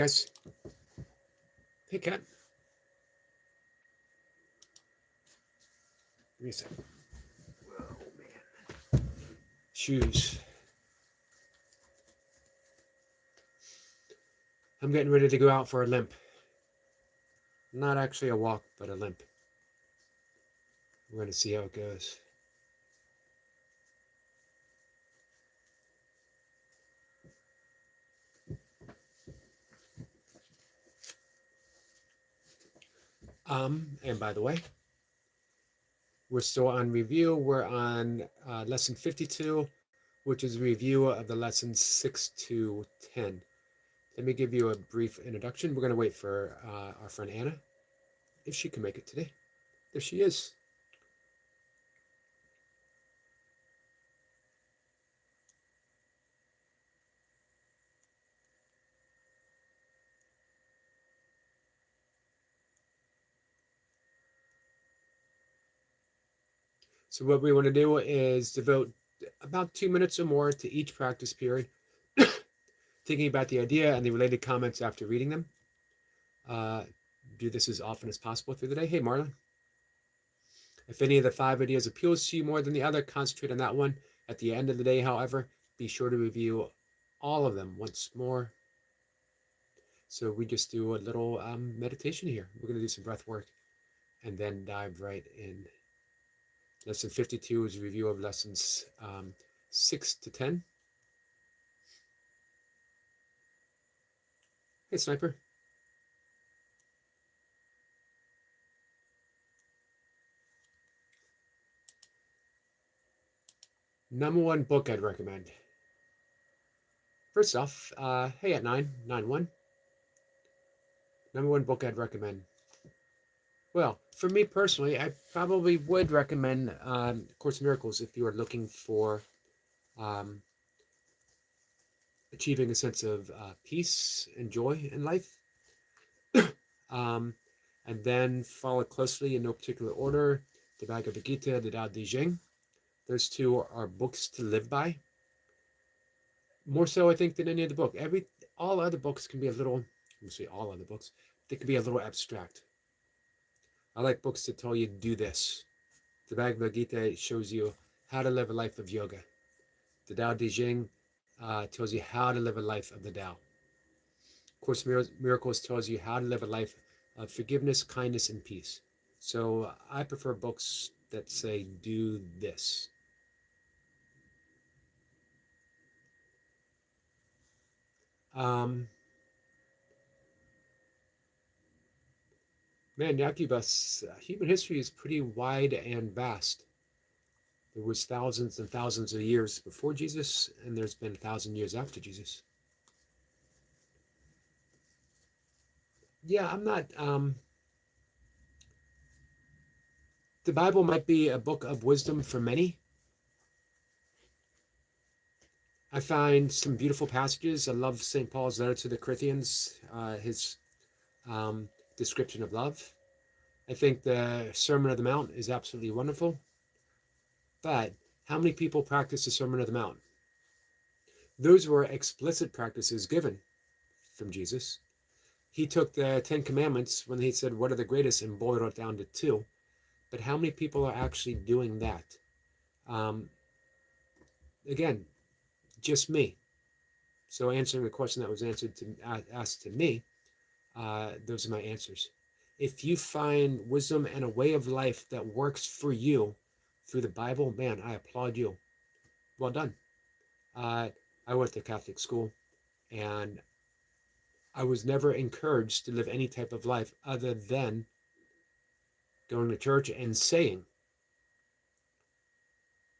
Guys, hey cat, give me a second. Whoa, man. Shoes. I'm getting ready to go out for a limp. Not actually a walk, but a limp. We're going to see how it goes. And by the way, we're still on review. We're on lesson 52, which is a review of the lessons 6 to 10. Let me give you a brief introduction. We're going to wait for our friend Anna, if she can make it today. There she is. So what we want to do is devote about 2 minutes or more to each practice period, thinking about the idea and the related comments after reading them. Do this as often as possible through the day. Hey, Marlon. If any of the 5 ideas appeals to you more than the other, concentrate on that one. At the end of the day, however, be sure to review all of them once more. So we just do a little meditation here. We're going to do some breath work and then dive right in. Lesson 52 is a review of lessons 6 to 10. Hey, Sniper. Number one book I'd recommend. First off, hey at 991. Number one book I'd recommend. Well, for me personally, I probably would recommend Course in Miracles if you are looking for um, achieving a sense of peace and joy in life. And then follow closely in no particular order, the Bhagavad Gita, the Tao Te Ching. Those two are books to live by. More so, I think, than any other book. All other books can be a little, let say all other books, they can be a little abstract. I like books that tell you do this. The Bhagavad Gita shows you how to live a life of yoga. The Tao Te Ching tells you how to live a life of the Tao. Course Miracles tells you how to live a life of forgiveness, kindness, and peace. So I prefer books that say do this. Man, Yakubas, human history is pretty wide and vast. There was thousands and thousands of years before Jesus, and there's been 1,000 years after Jesus. Yeah, I'm not. The Bible might be a book of wisdom for many. I find some beautiful passages. I love St. Paul's letter to the Corinthians, his description of love. I think the Sermon on the Mount is absolutely wonderful. But how many people practice the Sermon on the Mount? Those were explicit practices given from Jesus. He took the 10 Commandments when he said, what are the greatest, and boiled it down to 2. But how many people are actually doing that? Again, just me. So answering the question that was asked to me, those are my answers. If you find wisdom and a way of life that works for you through the Bible, man, I applaud you. Well done. I went to Catholic school, and I was never encouraged to live any type of life other than going to church and saying,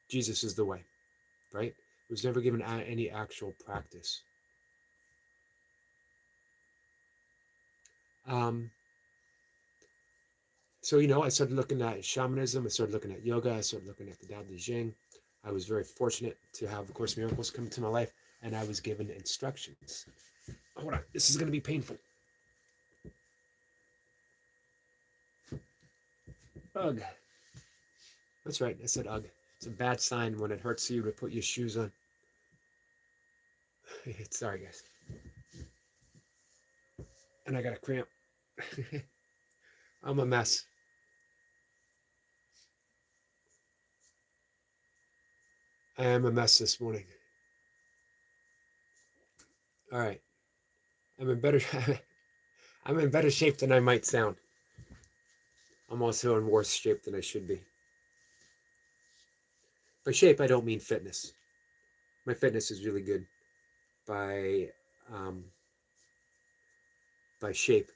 Jesus is the way, right? I was never given any actual practice. So, I started looking at shamanism, I started looking at yoga, I started looking at the Tao Te Ching. I was very fortunate to have A Course in Miracles come into my life, and I was given instructions. Hold on, this is going to be painful. Ugh. That's right, I said ugh. It's a bad sign when it hurts you to put your shoes on. Sorry, guys. and I got a cramp. I'm a mess. I am a mess this morning. All right. I'm in better I'm in better shape than I might sound. I'm also in worse shape than I should be. By shape, I don't mean fitness. My fitness is really good. By um, by shape,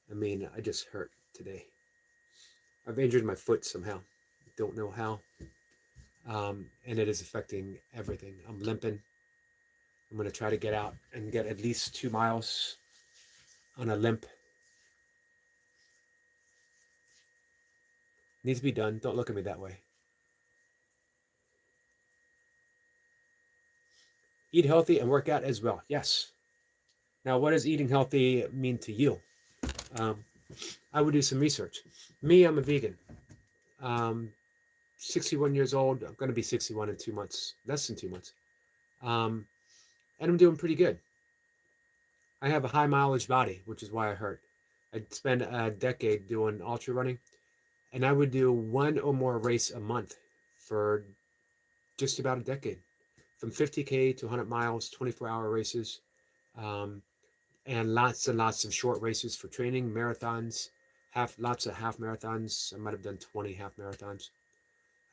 I mean I just hurt today. I've injured my foot somehow. Don't know how. And it is affecting everything. I'm limping. I'm going to try to get out and get at least 2 miles on a limp. Needs to be done. Don't look at me that way. Eat healthy and work out as well. Yes. Now, what does eating healthy mean to you? Um, I would do some research. Me, I'm a vegan. 61 years old. I'm going to be 61 in 2 months, less than 2 months. And I'm doing pretty good. I have a high mileage body, which is why I hurt. I spent a decade doing ultra running, and I would do one or more race a month for just about a decade, from 50K to 100 miles, 24-hour races, um, and lots of short races for training, marathons, lots of half marathons. I might have done 20 half marathons,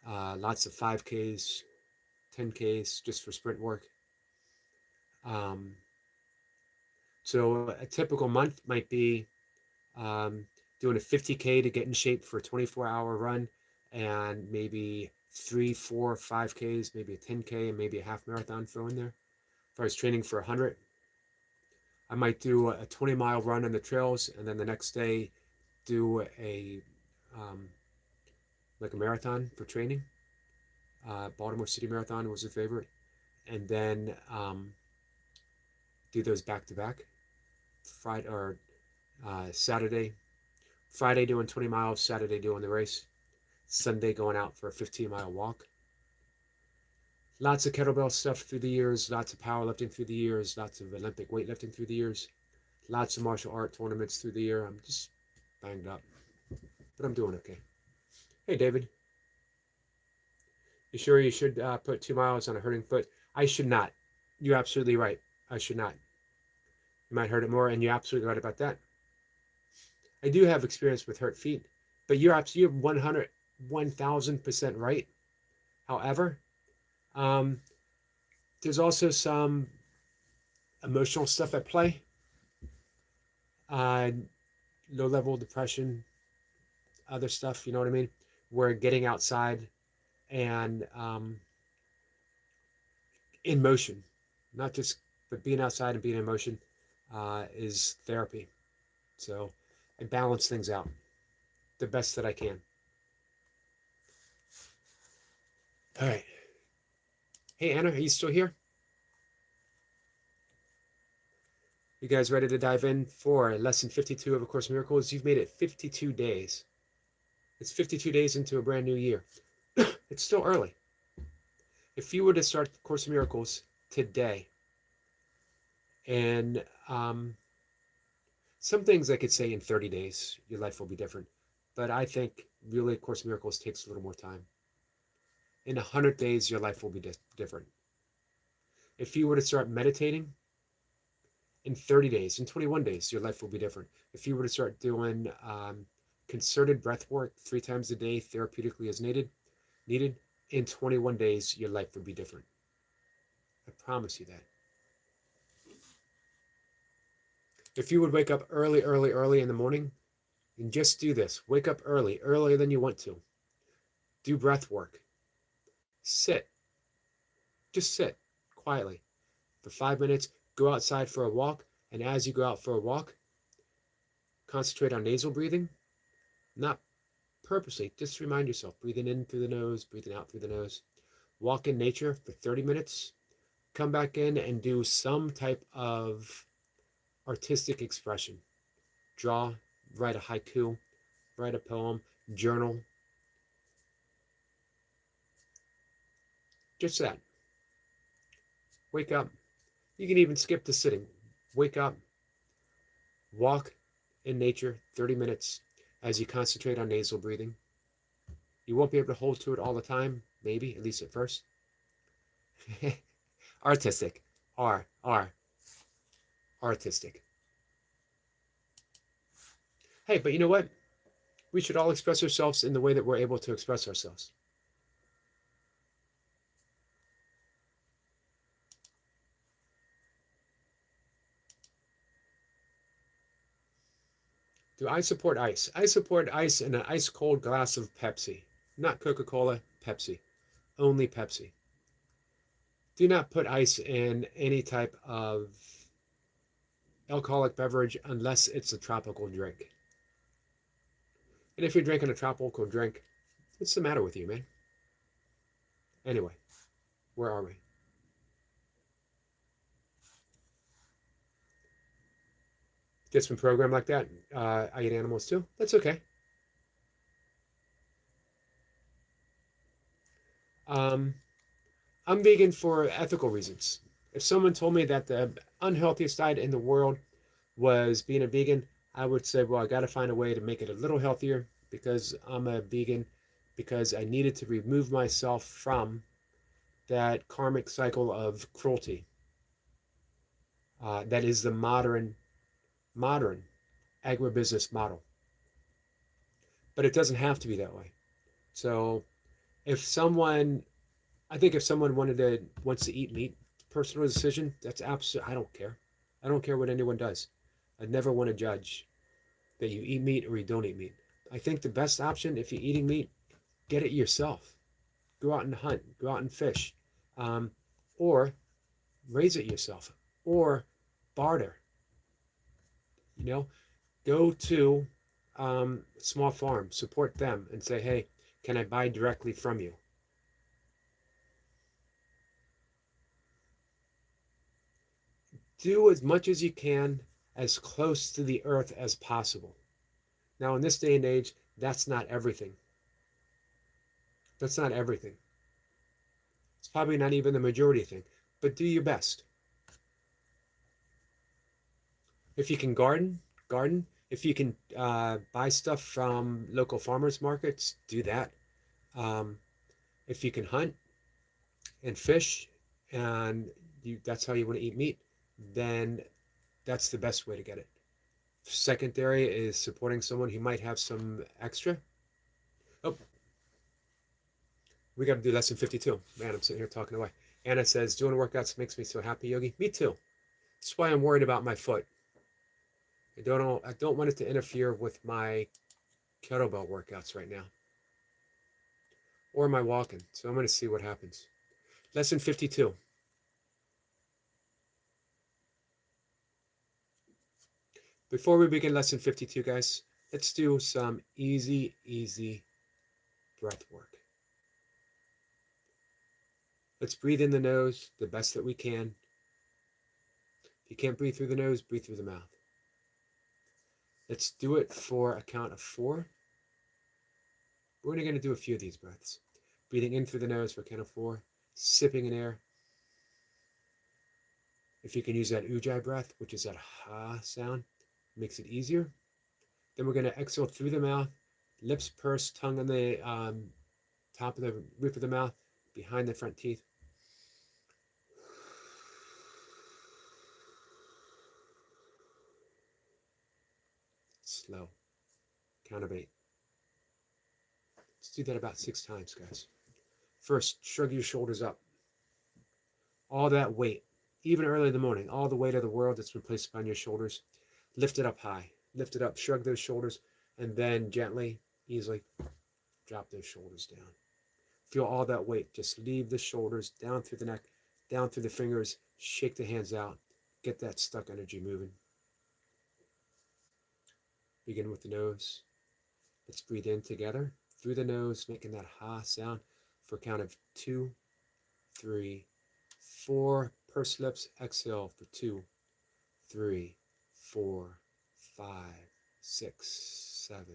lots of 5Ks, 10Ks just for sprint work. Um, so a typical month might be um, doing a 50K to get in shape for a 24-hour run, and maybe 3, 4, 5Ks, maybe a 10K, and maybe a half marathon throw in there. If I was training for 100, I might do a 20-mile run on the trails, and then the next day do a like a marathon for training. Baltimore City Marathon was a favorite, and then do those back to back. Friday or Saturday, Friday doing 20 miles, Saturday doing the race, Sunday going out for a 15-mile walk. Lots of kettlebell stuff through the years, lots of powerlifting through the years, lots of Olympic weightlifting through the years, lots of martial art tournaments through the year. I'm just banged up, but I'm doing okay. Hey, David, you sure you should put 2 miles on a hurting foot? I should not. You're absolutely right. I should not. You might hurt it more, and you're absolutely right about that. I do have experience with hurt feet, but you're 1,000% right. However, um, there's also some emotional stuff at play. Uh, Low-level depression, other stuff, you know what I mean? Where getting outside and in motion, not just, but being outside and being in motion is therapy. So I balance things out the best that I can. All right. Hey, Anna, are you still here? You guys ready to dive in for lesson 52 of A Course in Miracles? You've made it 52 days. It's 52 days into a brand new year. It's still early. If you were to start the Course in Miracles today, and some things I could say in 30 days, your life will be different. But I think really Course in Miracles takes a little more time. In 100 days, your life will be different. If you were to start meditating in 30 days, in 21 days, your life will be different. If you were to start doing concerted breath work 3 times a day, therapeutically as needed, in 21 days, your life would be different. I promise you that. If you would wake up early in the morning, and just do this, wake up early, earlier than you want to. Do breath work. Sit. Just sit quietly for 5 minutes. Go outside for a walk. And as you go out for a walk, concentrate on nasal breathing. Not purposely, just remind yourself, breathing in through the nose, breathing out through the nose. Walk in nature for 30 minutes. Come back in and do some type of artistic expression. Draw, write a haiku, write a poem, journal. Just that. Wake up. You can even skip the sitting. Wake up, walk, in nature, 30 minutes, as you concentrate on nasal breathing. You won't be able to hold to it all the time, maybe, at least at first. Artistic. Artistic. Hey, but you know what? We should all express ourselves in the way that we're able to express ourselves. Do I support ice? I support ice in an ice cold glass of Pepsi. Not Coca-Cola, Pepsi. Only Pepsi. Do not put ice in any type of alcoholic beverage unless it's a tropical drink. And if you're drinking a tropical drink, what's the matter with you, man? Anyway, where are we? Gets been programmed like that. I eat animals too. That's okay. I'm vegan for ethical reasons. If someone told me that the unhealthiest diet in the world was being a vegan, I would say, well, I got to find a way to make it a little healthier because I'm a vegan, because I needed to remove myself from that karmic cycle of cruelty. That is the modern agribusiness model. But it doesn't have to be that way. So if someone, I think if someone wants to eat meat, personal decision, that's absolutely, I don't care. I don't care what anyone does. I never want to judge that you eat meat or you don't eat meat. I think the best option, if you're eating meat, get it yourself. Go out and hunt, go out and fish, or raise it yourself, or barter. You know, go to small farm, support them, and say, hey, can I buy directly from you? Do as much as you can as close to the earth as possible. Now, in this day and age, that's not everything. That's not everything. It's probably not even the majority thing, but do your best. If you can garden. If you can buy stuff from local farmers markets, do that. Um, if you can hunt and fish, and that's how you want to eat meat, then that's the best way to get it. Secondary is supporting someone who might have some extra. Oh, we got to do lesson 52. Man, I'm sitting here talking away. Anna says, doing workouts makes me so happy, Yogi. Me too. That's why I'm worried about my foot. I don't want it to interfere with my kettlebell workouts right now or my walking. So I'm going to see what happens. Lesson 52. Before we begin lesson 52, guys, let's do some easy breath work. Let's breathe in the nose the best that we can. If you can't breathe through the nose, breathe through the mouth. Let's do it for a count of 4. We're only going to do a few of these breaths. Breathing in through the nose for a count of 4. Sipping in air. If you can use that ujjayi breath, which is that ha sound, makes it easier. Then we're going to exhale through the mouth. Lips pursed, tongue on the top of the roof of the mouth, behind the front teeth. Slow. Count of 8. Let's do that about 6 times, guys. First, shrug your shoulders up. All that weight, even early in the morning, all the weight of the world that's been placed upon your shoulders, lift it up high. Lift it up, shrug those shoulders, and then gently, easily drop those shoulders down. Feel all that weight. Just leave the shoulders down through the neck, down through the fingers. Shake the hands out. Get that stuck energy moving. Begin with the nose. Let's breathe in together through the nose, making that ha sound for a count of 2, 3, 4. Purse lips. Exhale for 2, 3, 4, 5, 6, 7,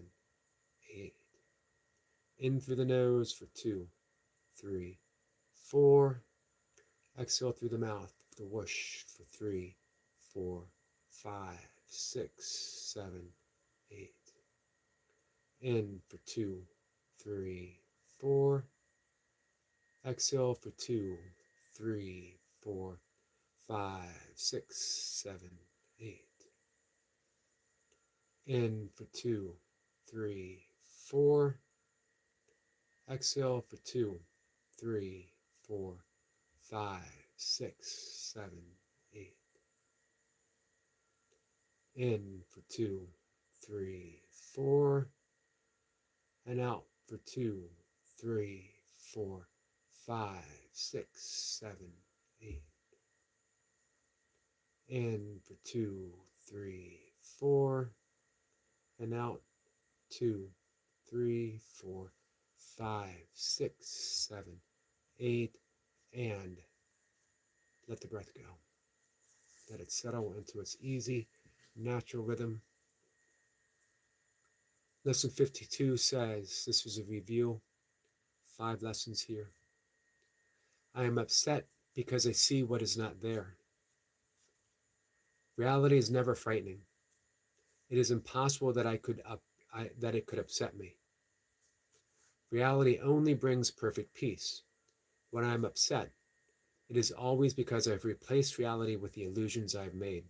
8. In through the nose for 2, 3, 4. Exhale through the mouth, the whoosh for 3, 4, 5, 6, 7, 8. In for 2, 3, 4. Exhale for 2, 3, 4, 5, 6, 7, 8. In for 2, 3, 4. Exhale for 2, 3, 4, 5, 6, 7, 8. In for 2, 3, 4. And out for 2, 3, 4, 5, 6, 7, 8. In for 2, 3, 4. And out 2, 3, 4, 5, 6, 7, 8. And let the breath go. Let it settle into its easy, natural rhythm. Lesson 52 says, this was a review, 5 lessons here. I am upset because I see what is not there. Reality is never frightening. It is impossible that it could upset me. Reality only brings perfect peace. When I am upset, it is always because I have replaced reality with the illusions I have made.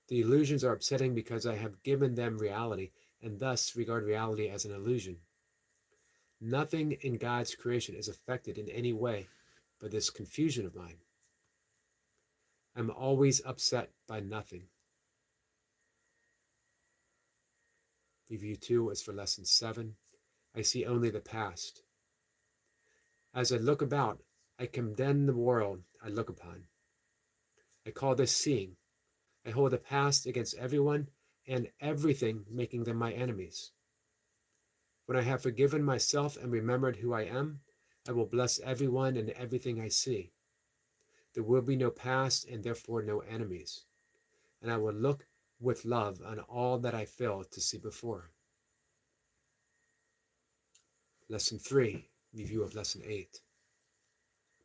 The illusions are upsetting because I have given them reality and thus regard reality as an illusion. Nothing in God's creation is affected in any way by this confusion of mine. I'm always upset by nothing. Review 2 is for lesson 7. I see only the past. As I look about, I condemn the world I look upon. I call this seeing. I hold the past against everyone and everything, making them my enemies. When I have forgiven myself and remembered who I am, I will bless everyone and everything I see. There will be no past and therefore no enemies, and I will look with love on all that I failed to see before. Lesson 3, review of lesson 8.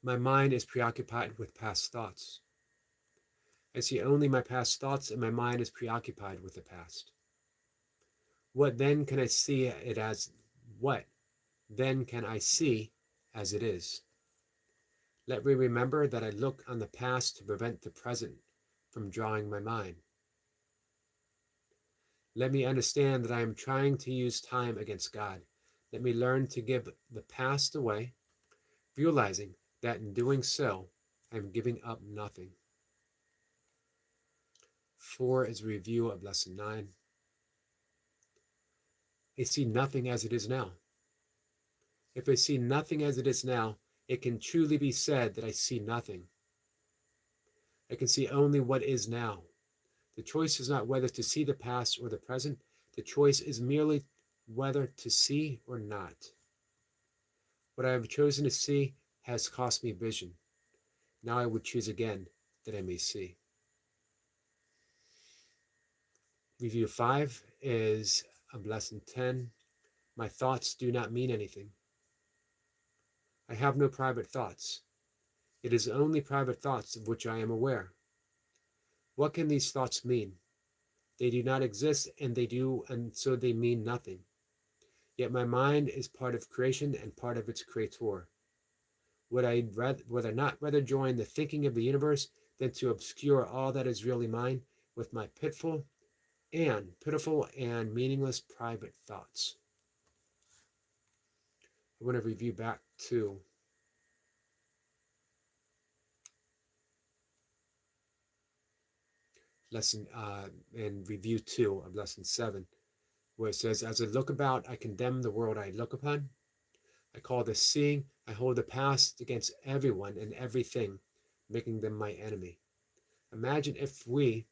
My mind is preoccupied with past thoughts. I see only my past thoughts, and my mind is preoccupied with the past. What then can I see it as? What then can I see as it is? Let me remember that I look on the past to prevent the present from drawing my mind. Let me understand that I am trying to use time against God. Let me learn to give the past away, realizing that in doing so, I am giving up nothing. 4 is a review of lesson 9. I see nothing as it is now. If I see nothing as it is now, it can truly be said that I see nothing. I can see only what is now. The choice is not whether to see the past or the present. The choice is merely whether to see or not. What I have chosen to see has cost me vision. Now I would choose again that I may see. Review 5 is of lesson 10. My thoughts do not mean anything. I have no private thoughts. It is only private thoughts of which I am aware. What can these thoughts mean? They do not exist, and so they mean nothing. Yet my mind is part of creation and part of its creator. Would I not rather join the thinking of the universe than to obscure all that is really mine with my pitiful and meaningless private thoughts? I want to review back to lesson and review 2 of lesson 7, where it says, as I look about, I condemn the world I look upon. I call this seeing. I hold the past against everyone and everything, making them my enemy. Imagine if we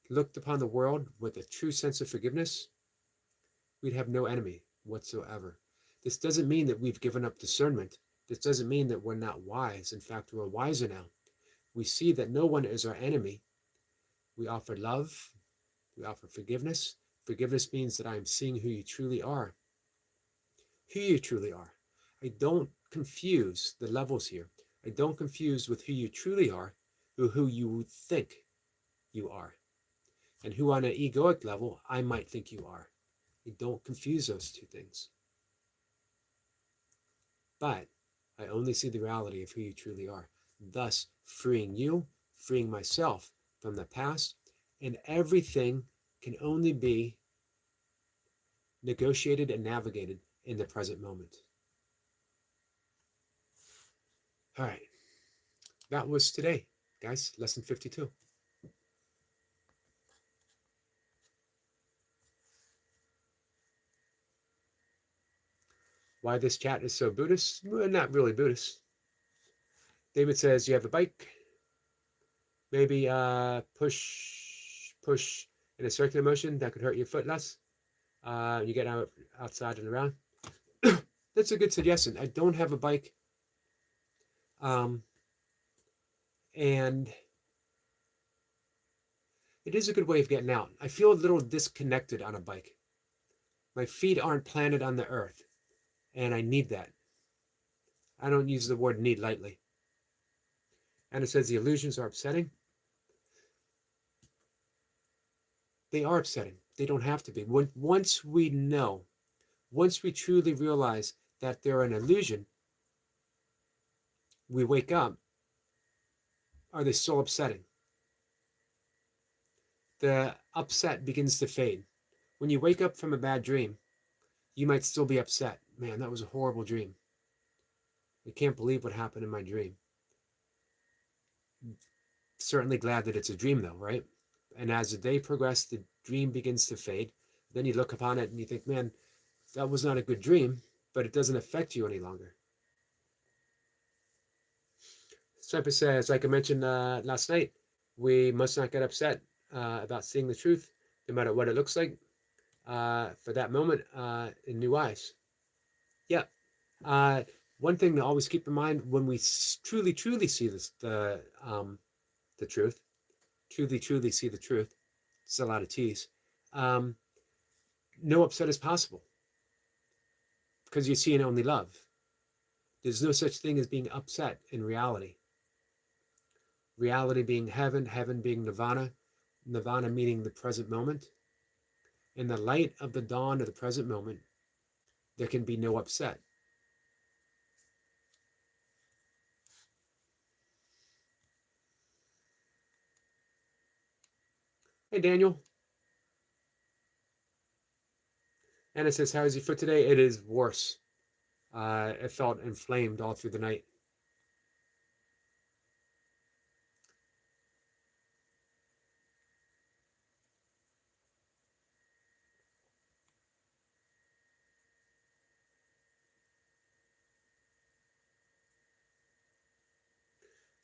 looked upon the world with a true sense of forgiveness, we'd have no enemy whatsoever. This doesn't mean that we've given up discernment. This doesn't mean that we're not wise. In fact, we're wiser now. We see that no one is our enemy. We offer love. We offer forgiveness. Forgiveness means that I am seeing who you truly are. Who you truly are. I don't confuse the levels here. I don't confuse with who you truly are, or who you think you are. and who on an egoic level I might think you are. You don't confuse those two things. But I only see the reality of who you truly are, thus freeing you, freeing myself from the past, and everything can only be negotiated and navigated in the present moment. All right, that was today, guys, lesson 52. Why this chat is so Buddhist? Well, not really Buddhist. David says you have a bike, maybe push in a circular motion that could hurt your foot less. You get outside and around. That's a good suggestion. I don't have a bike, and it is a good way of getting out. I feel a little disconnected on a bike. My feet aren't planted on the earth, and I need that. I don't use the word need lightly. And it says the illusions are upsetting. They are upsetting. They don't have to be. Once we know, once we truly realize that they're an illusion, we wake up. Are they still upsetting? The upset begins to fade. When you wake up from a bad dream, you might still be upset. Man, that was a horrible dream. I can't believe what happened in my dream. Certainly glad that it's a dream though, right? And as the day progresses, the dream begins to fade. Then you look upon it and you think, man, that was not a good dream, but it doesn't affect you any longer. Sniper says, like I mentioned last night, we must not get upset about seeing the truth, no matter what it looks like, for that moment in new eyes. Yeah. One thing to always keep in mind when we truly, truly see this, the truth, truly, truly see the truth, it's a lot of T's, no upset is possible because you're seeing only love. There's no such thing as being upset in reality. Reality being heaven, heaven being nirvana, nirvana meaning the present moment. In the light of the dawn of the present moment, there can be no upset. Hey, Daniel. Anna says, how is your foot today? It is worse. It felt inflamed all through the night.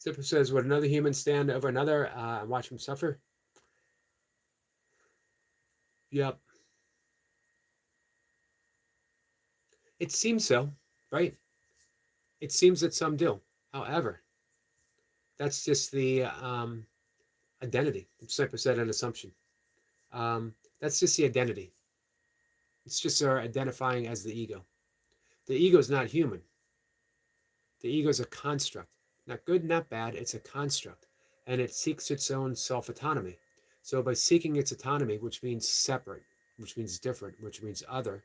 Zipper says, would another human stand over another and watch him suffer? Yep. It seems so, right? It seems that some do. However, that's just the identity. Zipper said an assumption. That's just the identity. It's just our identifying as the ego. The ego is not human. The ego is a construct. Not good, not bad. It's a construct. And it seeks its own self-autonomy. So by seeking its autonomy, which means separate, which means different, which means other,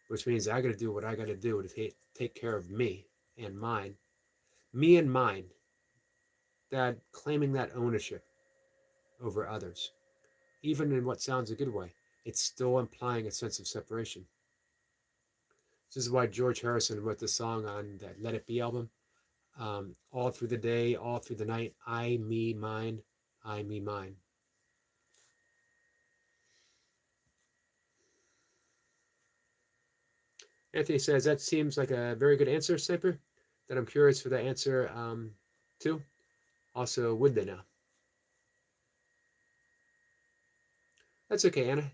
which means I got to do what I got to do to take care of me and mine, that claiming that ownership over others, even in what sounds a good way, it's still implying a sense of separation. This is why George Harrison wrote the song on that Let It Be album. All through the day, all through the night, I, me, mine, I, me, mine. Anthony says, that seems like a very good answer, Sniper, that I'm curious for the answer too. Also, would they now? That's okay, Anna.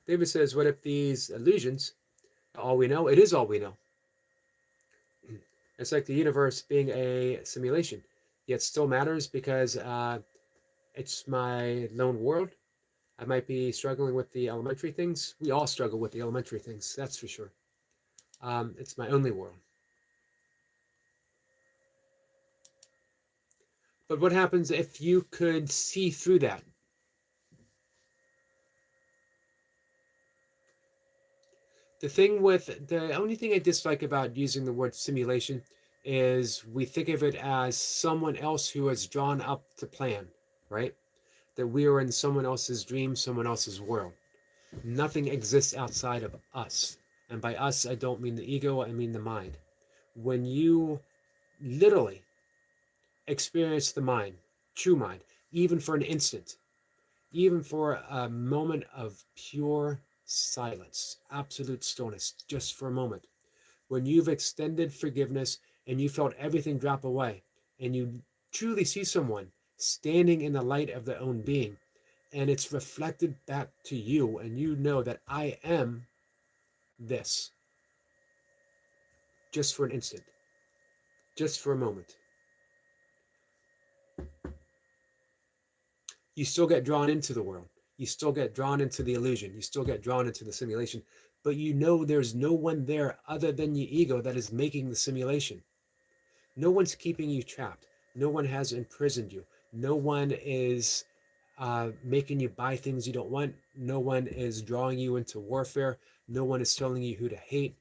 David says, what if these illusions are all we know? It is all we know. It's like the universe being a simulation, yet still matters because it's my lone world. I might be struggling with the elementary things. We all struggle with the elementary things, that's for sure. It's my only world. But what happens if you could see through that? The only thing I dislike about using the word simulation is we think of it as someone else who has drawn up the plan, right? That we are in someone else's dream, someone else's world. Nothing exists outside of us. And by us, I don't mean the ego, I mean the mind. When you literally experience the mind, true mind, even for an instant, even for a moment of pure silence, absolute stillness, just for a moment, when you've extended forgiveness and you felt everything drop away, and you truly see someone standing in the light of their own being, and it's reflected back to you, and you know that I am this, just for an instant, just for a moment. You still get drawn into the world. You still get drawn into the illusion. You still get drawn into the simulation. But you know there's no one there other than your ego that is making the simulation. No one's keeping you trapped. No one has imprisoned you. No one is making you buy things you don't want. No one is drawing you into warfare. No one is telling you who to hate.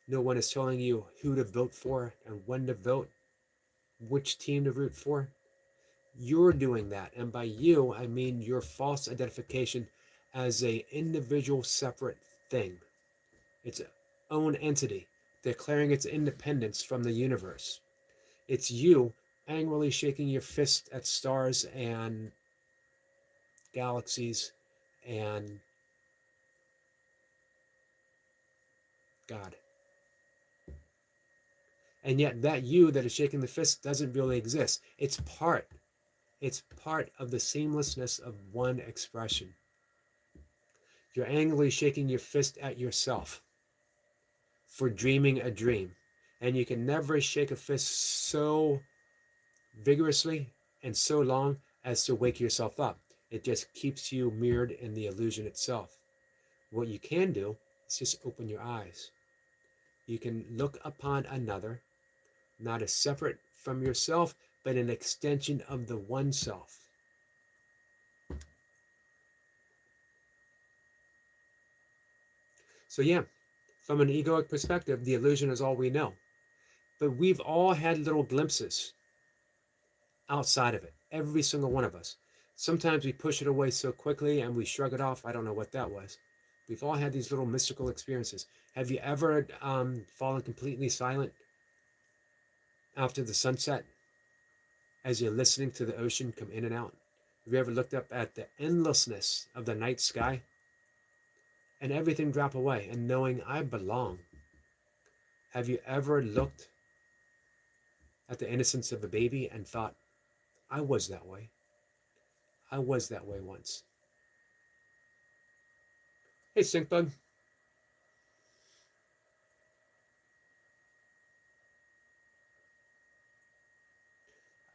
No one is telling you who to vote for and when to vote, which team to root for. You're doing that, and by you I mean your false identification as a individual separate thing, its own entity, declaring its independence from the universe. It's you angrily shaking your fist at stars and galaxies and God. And yet that you that is shaking the fist doesn't really exist. It's part of the seamlessness of one expression. You're angrily shaking your fist at yourself for dreaming a dream. And you can never shake a fist so vigorously and so long as to wake yourself up. It just keeps you mirrored in the illusion itself. What you can do is just open your eyes. You can look upon another, not as separate from yourself, but an extension of the one self. So, yeah, from an egoic perspective, the illusion is all we know. But we've all had little glimpses outside of it, every single one of us. Sometimes we push it away so quickly and we shrug it off. I don't know what that was. We've all had these little mystical experiences. Have you ever fallen completely silent after the sunset as you're listening to the ocean come in and out? Have you ever looked up at the endlessness of the night sky and everything drop away and knowing I belong? Have you ever looked at the innocence of a baby and thought, I was that way? I was that way once. Hey, Syncbug.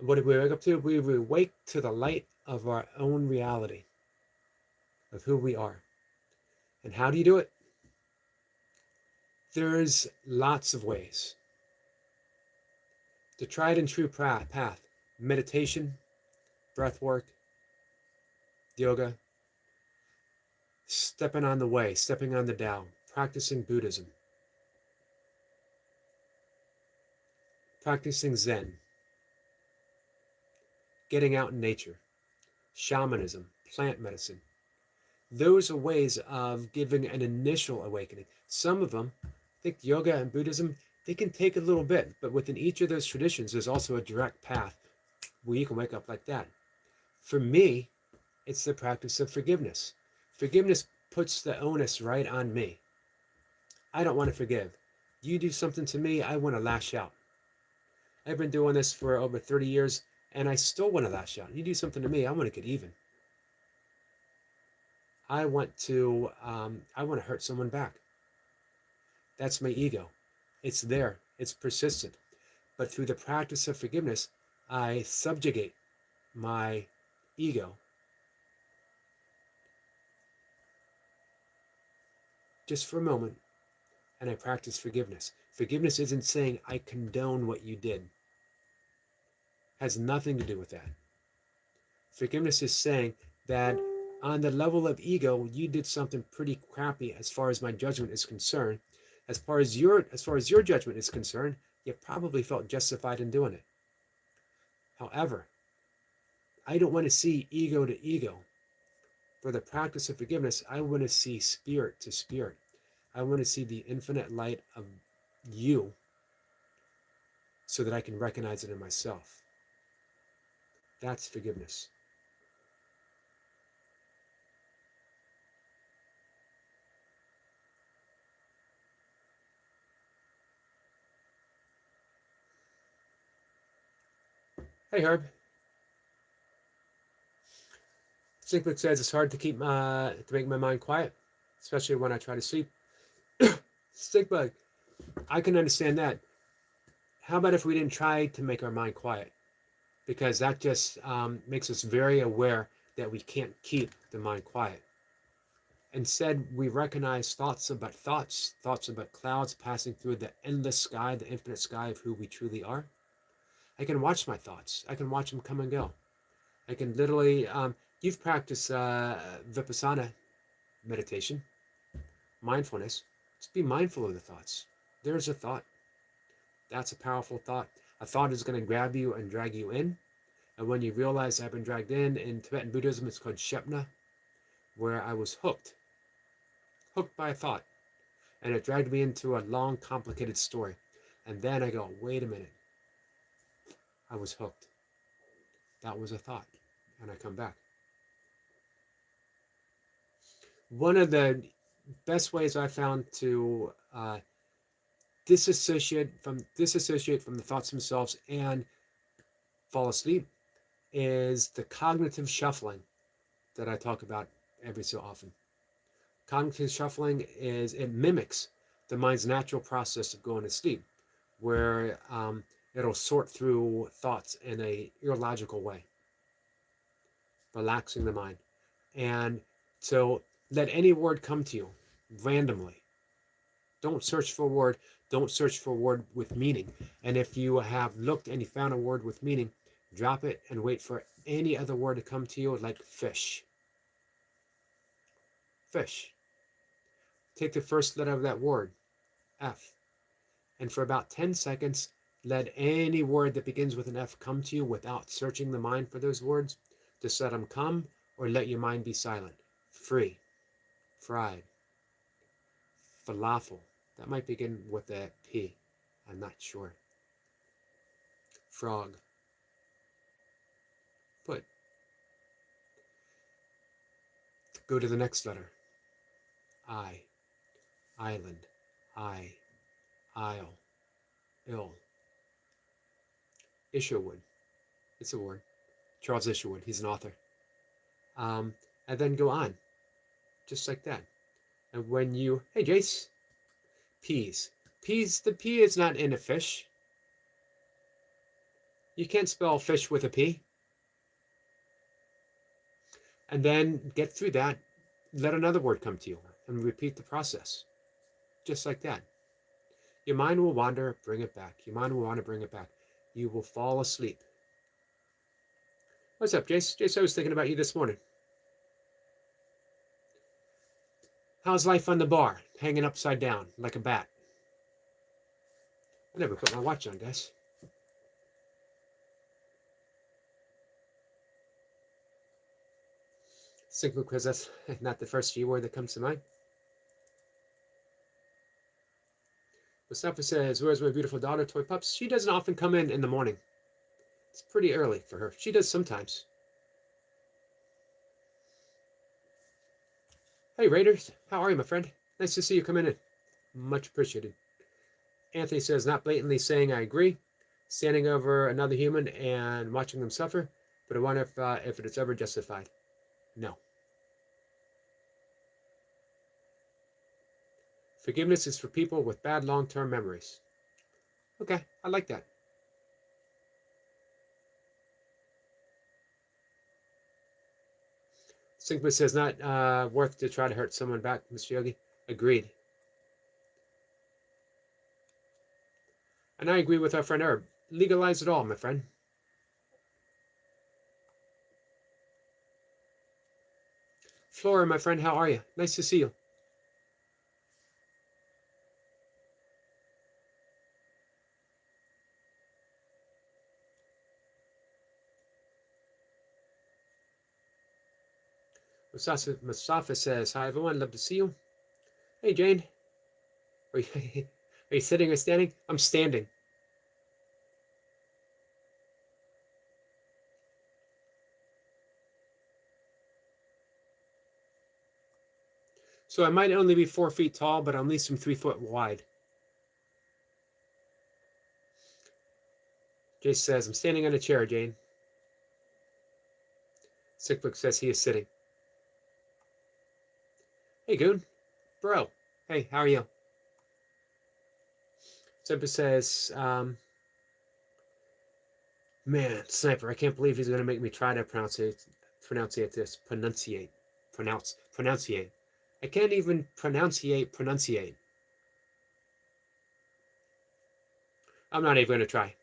What did we wake up to? We wake to the light of our own reality, of who we are. And how do you do it? There's lots of ways. The tried and true path, meditation, breath work, yoga, stepping on the way, stepping on the Tao, practicing Buddhism, practicing Zen, getting out in nature, shamanism, plant medicine. Those are ways of giving an initial awakening. Some of them, I think yoga and Buddhism, they can take a little bit, but within each of those traditions, there's also a direct path where you can wake up like that. For me, it's the practice of forgiveness. Forgiveness puts the onus right on me. I don't want to forgive. You do something to me, I want to lash out. I've been doing this for over 30 years, and I still want to lash out. You do something to me, I want to get even. I want to hurt someone back. That's my ego. It's there. It's persistent. But through the practice of forgiveness, I subjugate my ego just for a moment, and I practice forgiveness. Forgiveness isn't saying I condone what you did. Has nothing to do with that. Forgiveness is saying that on the level of ego, you did something pretty crappy as far as my judgment is concerned. As far as your judgment is concerned, you probably felt justified in doing it. However, I don't want to see ego to ego. For the practice of forgiveness, I want to see spirit to spirit. I want to see the infinite light of you so that I can recognize it in myself. That's forgiveness. Hey, Herb. Stinkbug says it's hard to make my mind quiet, especially when I try to sleep. Stinkbug, I can understand that. How about if we didn't try to make our mind quiet? Because that just makes us very aware that we can't keep the mind quiet. Instead, we recognize thoughts about clouds passing through the endless sky, the infinite sky of who we truly are. I can watch my thoughts. I can watch them come and go. I can literally, you've practiced Vipassana meditation, mindfulness. Just be mindful of the thoughts. There's a thought. That's a powerful thought. A thought is going to grab you and drag you in. And when you realize I've been dragged in Tibetan Buddhism, it's called Shepna, where I was hooked by a thought. And it dragged me into a long, complicated story. And then I go, wait a minute. I was hooked. That was a thought. And I come back. One of the best ways I found to disassociate from the thoughts themselves and fall asleep is the cognitive shuffling that I talk about every so often. Cognitive shuffling it mimics the mind's natural process of going to sleep, where it'll sort through thoughts in a illogical way, relaxing the mind. And so let any word come to you randomly. Don't search for a word. Don't search for a word with meaning. And if you have looked and you found a word with meaning, drop it and wait for any other word to come to you, like fish. Fish. Take the first letter of that word, F. And for about 10 seconds, let any word that begins with an F come to you without searching the mind for those words. Just let them come, or let your mind be silent. Free. Fried. Falafel. That might begin with a P. I'm not sure. Frog. Put. Go to the next letter. I. Island. I. Isle. Ill. Isherwood. It's a word. Charles Isherwood. He's an author. And then go on. Just like that. And when you... Hey, Jace. Peas. Peas. The P is not in a fish. You can't spell fish with a P. And then get through that. Let another word come to you. And repeat the process. Just like that. Your mind will wander, bring it back. Your mind will wander, bring it back. You will fall asleep. What's up, Jace? Jace, I was thinking about you this morning. How's life on the bar? Hanging upside down, like a bat. I never put my watch on, guys. Simple, because that's not the first G word that comes to mind. Mustafa says, where's my beautiful daughter, Toy Pups? She doesn't often come in the morning. It's pretty early for her. She does sometimes. Hey, Raiders. How are you, my friend? Nice to see you coming in. Much appreciated. Anthony says, not blatantly saying I agree. Standing over another human and watching them suffer. But I wonder if it is ever justified. No. Forgiveness is for people with bad long-term memories. Okay, I like that. Sigma says, not worth to try to hurt someone back, Mr. Yogi. Agreed. And I agree with our friend Herb. Legalize it all, my friend. Flora, my friend, how are you? Nice to see you. Mustafa says, hi everyone, love to see you. Hey Jane, are you, are you sitting or standing? I'm standing. So I might only be 4 feet tall, but at least I'm 3 foot wide. Jace says, I'm standing on a chair, Jane. Sickbook says he is sitting. Hey Goon, bro. Hey, how are you? Simpa says, man, Sniper, I can't believe he's going to make me try to pronunciate. I can't even pronunciate. I'm not even going to try.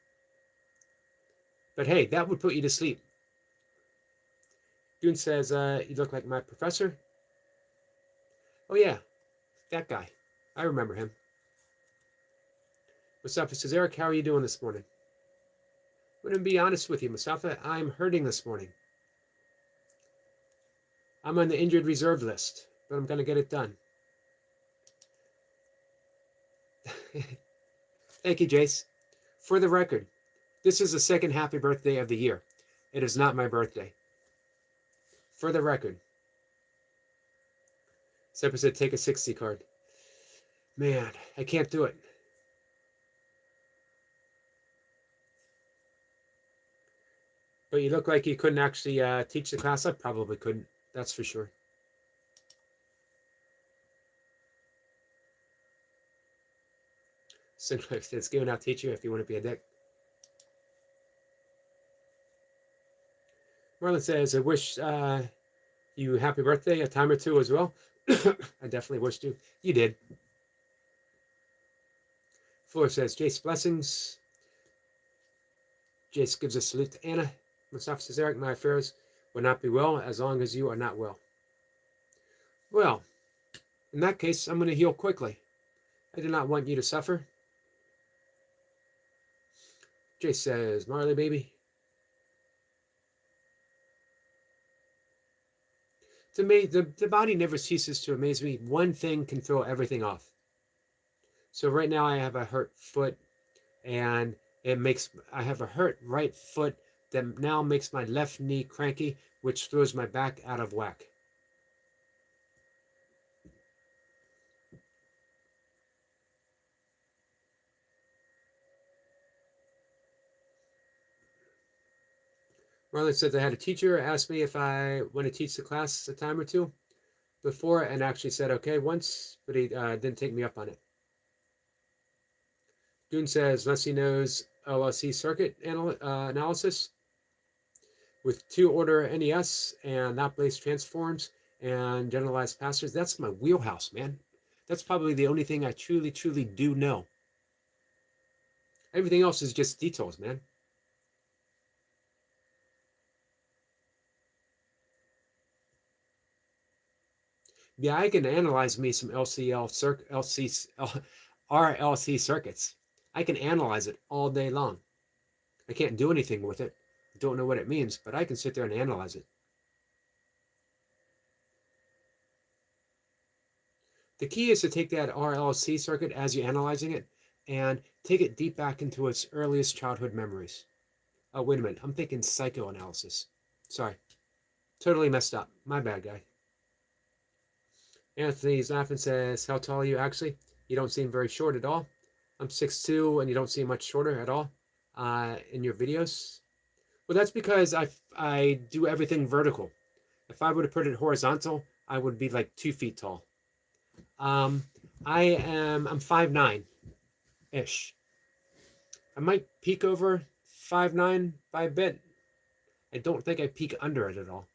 But hey, that would put you to sleep. Goon says, you look like my professor. Oh yeah, that guy. I remember him. Mustafa says, Eric, how are you doing this morning? I'm going to be honest with you, Mustafa. I'm hurting this morning. I'm on the injured reserve list, but I'm going to get it done. Thank you, Jace. For the record, this is the second happy birthday of the year. It is not my birthday. For the record. Sepper said, take a 60 card. Man, I can't do it. But you look like you couldn't actually teach the class. I probably couldn't. That's for sure. Sinclair says, giving out teacher if you want to be a dick. Marlon says, I wish you happy birthday a time or two as well. I definitely wished you. You did. Floor says, Jace, blessings. Jace gives a salute to Anna. Mustafa says, Eric, my affairs will not be well as long as you are not well. Well, in that case, I'm going to heal quickly. I do not want you to suffer. Jace says, Marley, baby. To me, the body never ceases to amaze me. One thing can throw everything off. So right now I have a hurt foot, and I have a hurt right foot that now makes my left knee cranky, which throws my back out of whack. Marlon says, I had a teacher ask me if I want to teach the class a time or two before, and actually said okay once, but he didn't take me up on it. Goon says, Leslie knows OLC circuit analysis with 2-order NES and not-based transforms and generalized passers. That's my wheelhouse, man. That's probably the only thing I truly, truly do know. Everything else is just details, man. Yeah, I can analyze me some RLC circuits. I can analyze it all day long. I can't do anything with it. I don't know what it means, but I can sit there and analyze it. The key is to take that RLC circuit as you're analyzing it and take it deep back into its earliest childhood memories. Oh, wait a minute. I'm thinking psychoanalysis. Sorry. Totally messed up. My bad, guy. Anthony's laughing says, how tall are you actually? You don't seem very short at all. I'm 6'2", and you don't seem much shorter at all in your videos. Well, that's because I do everything vertical. If I were to put it horizontal, I would be like 2 feet tall. I'm 5'9"-ish. I might peak over 5'9" by a bit. I don't think I peak under it at all.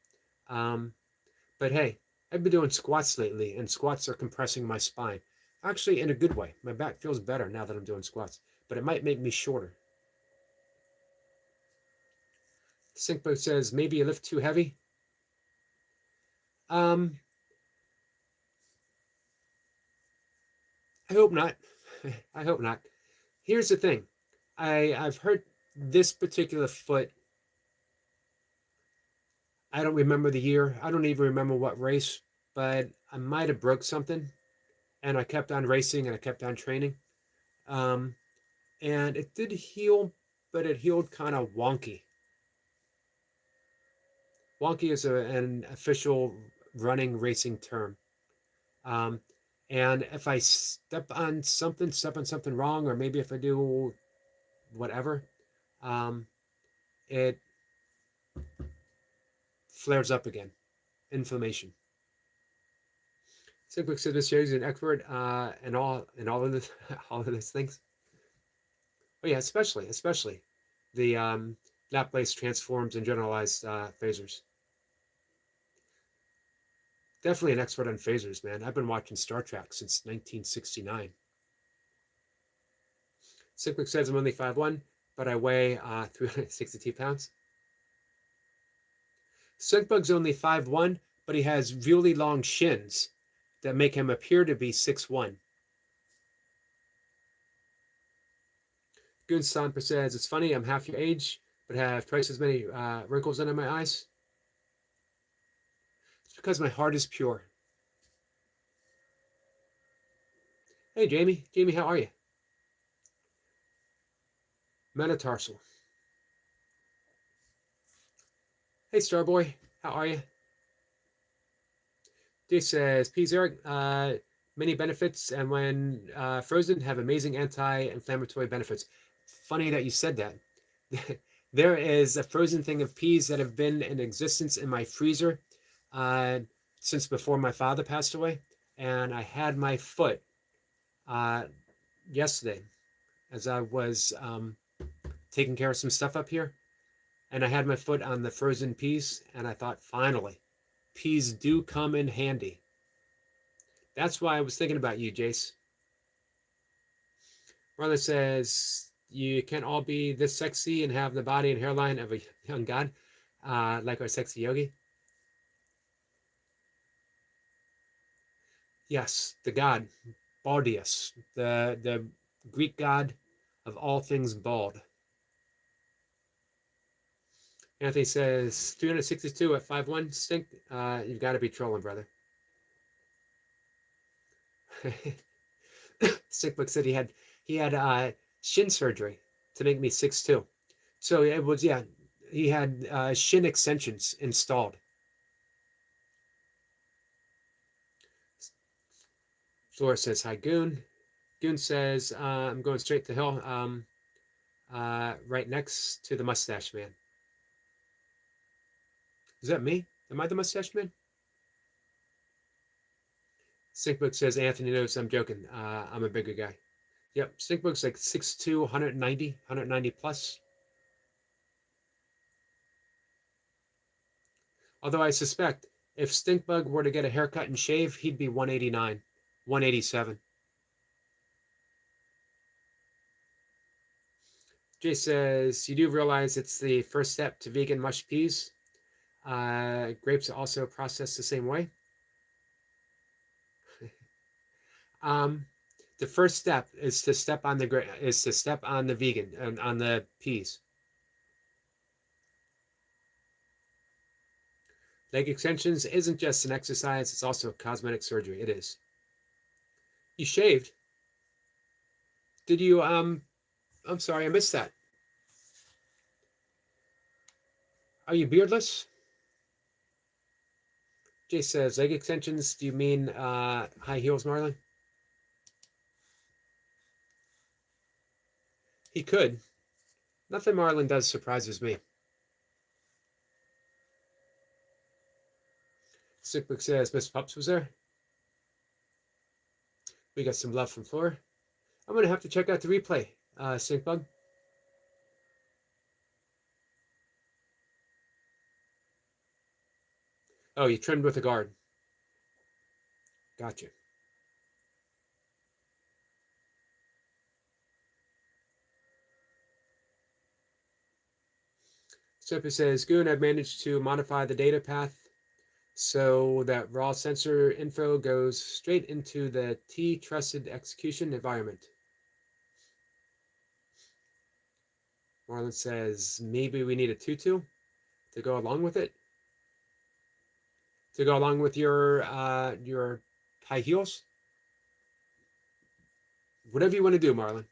But hey, I've been doing squats lately, and squats are compressing my spine. Actually, in a good way. My back feels better now that I'm doing squats, but it might make me shorter. Sinkboat says, maybe you lift too heavy. I hope not. I hope not. Here's the thing. I've hurt this particular foot. I don't remember the year. I don't even remember what race, but I might have broke something, and I kept on racing and I kept on training. Um, and it did heal, but it healed kind of wonky. Wonky is an official running racing term. Um, and if I step on something wrong, or maybe if I do whatever, um, it flares up again. Inflammation. Simply said this shows an expert in all of this all of these things. Oh yeah, especially the Laplace transforms and generalized phasors. Definitely an expert on phasors, man. I've been watching Star Trek since 1969. Cyclic says I'm only 5'1", but I weigh 362 pounds. Sinkbug's only 5'1", but he has really long shins that make him appear to be 6'1". Goonstomper says, it's funny, I'm half your age, but have twice as many wrinkles under my eyes. It's because my heart is pure. Hey, Jamie. Jamie, how are you? Metatarsal. Hey, Starboy. How are you? This says, Peace, Eric. Many benefits, and when frozen, have amazing anti-inflammatory benefits. Funny that you said that. There is a frozen thing of peas that have been in existence in my freezer uh, since before my father passed away, and I had my foot uh, yesterday as I was taking care of some stuff up here, and I had my foot on the frozen peas, and I thought, finally, peas do come in handy. That's why I was thinking about you, Jace. Marla says, you can't all be this sexy and have the body and hairline of a young god, like our sexy Yogi. Yes, the god, Baldius, the Greek god of all things bald. Anthony says 362 at 5'1". Stink. You've got to be trolling, brother. Sickbook said he had shin surgery to make me 6'2". So it was, yeah, he had shin extensions installed. Flora says hi, Goon. Goon says I'm going straight to hill, right next to the mustache man. Is that me? Am I the mustache man? Stinkbook says Anthony knows I'm joking. I'm a bigger guy. Yep, Stinkbook's like 6'2", 190 plus. Although I suspect if Stinkbug were to get a haircut and shave, he'd be 189, 187. Jay says, you do realize it's the first step to vegan mush peas. Grapes are also processed the same way. The first step is to step on the vegan and on the peas. Leg extensions isn't just an exercise; it's also a cosmetic surgery. It is. You shaved? Did you? I'm sorry, I missed that. Are you beardless? Jay says leg extensions. Do you mean high heels, Marlon? He could. Nothing Marlon does surprises me. Sickbook says Miss Pups was there. We got some love from Flora. I'm gonna have to check out the replay, Sinkbug. Oh, you trimmed with a guard. Gotcha. Sophie says, Goon, I've managed to modify the data path So that raw sensor info goes straight into the T trusted execution environment. Marlon says maybe we need a tutu to go along with it. To go along with your high heels. Whatever you want to do, Marlon.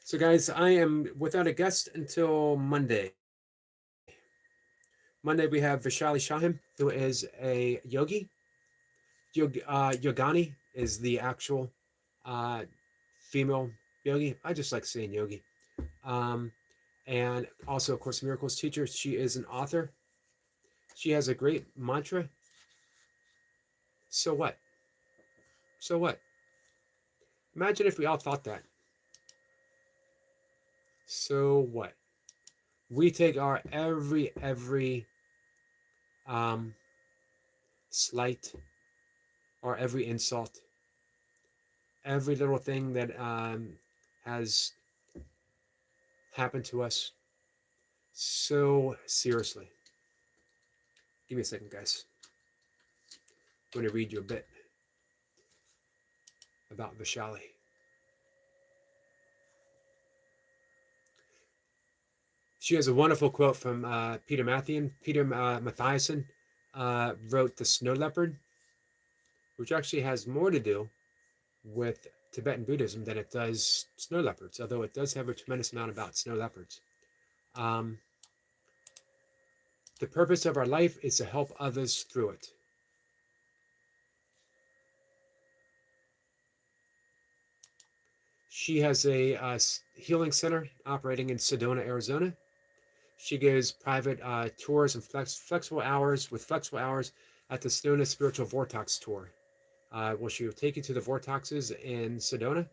So guys, I am without a guest until Monday. Monday we have Vishali Shahim, who is a yogi. Yogani is the actual uh, female yogi. I just like saying yogi. Um, and also, of course, Miracles teacher. She is an author. She has a great mantra. So what? So what? Imagine if we all thought that. So what? We take our every um, slight or every insult, every little thing that has happened to us so seriously. Give me a second, guys. I'm going to read you a bit about Vishali. She has a wonderful quote from Peter Mathian. Peter Mathiasen wrote The Snow Leopard, which actually has more to do with Tibetan Buddhism than it does snow leopards, although it does have a tremendous amount about snow leopards. Um, the purpose of our life is to help others through it. She has a healing center operating in Sedona, Arizona. She gives private tours and flexible hours at the Sedona Spiritual Vortex Tour. She will take you to the vortexes in Sedona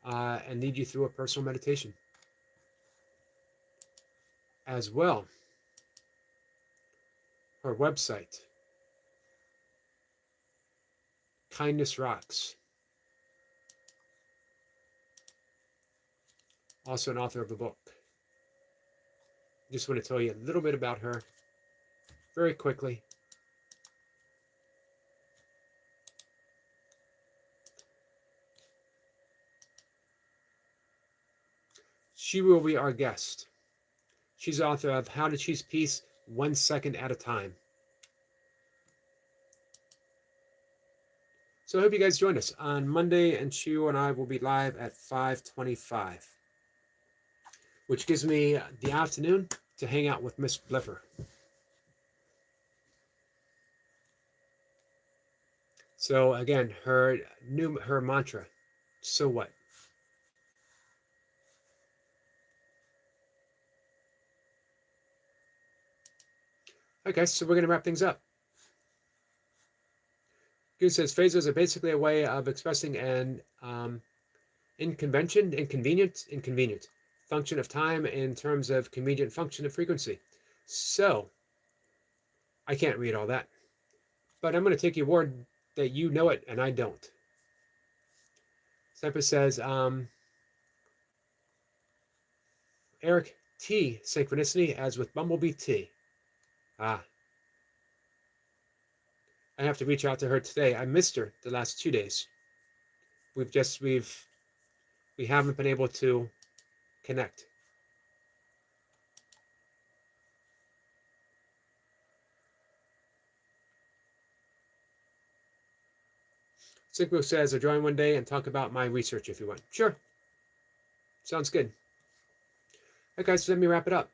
and lead you through a personal meditation. As well, her website, Kindness Rocks. Also an author of a book. Just want to tell you a little bit about her very quickly. She will be our guest. She's the author of How to Choose Peace 1 Second at a Time. So I hope you guys join us on Monday, and Chu and I will be live at 5:25, which gives me the afternoon to hang out with Miss Blipper. So again, her mantra, so what? Okay, so we're going to wrap things up. Goose says phrases are basically a way of expressing an inconvenient function of time in terms of convenient function of frequency. So I can't read all that, but I'm going to take your word that you know it and I don't. Semper says, Eric T. Synchronicity as with Bumblebee T. I have to reach out to her today. I missed her the last 2 days. We haven't been able to connect. Synchro says, I'll join one day and talk about my research if you want. Sure. Sounds good. Okay, guys, so let me wrap it up.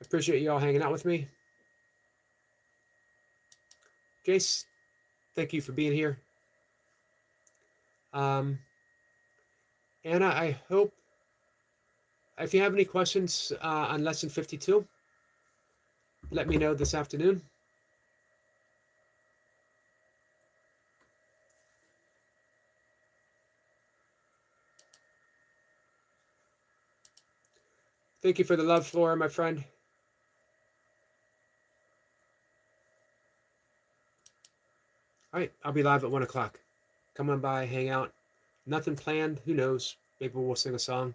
I appreciate you all hanging out with me. Jace, thank you for being here. Anna, I hope if you have any questions on lesson 52, let me know this afternoon. Thank you for the love, Flora, my friend. All right, I'll be live at 1 o'clock. Come on by, hang out. Nothing planned. Who knows? Maybe we'll sing a song.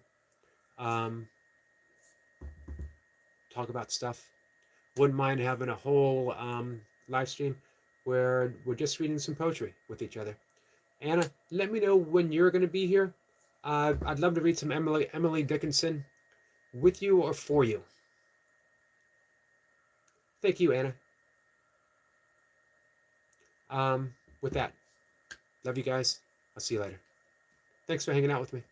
talk about stuff. Wouldn't mind having a whole live stream where we're just reading some poetry with each other. Anna, let me know when you're going to be here. I'd love to read some Emily Dickinson with you or for you. Thank you, Anna. With that, love you guys. I'll see you later. Thanks for hanging out with me.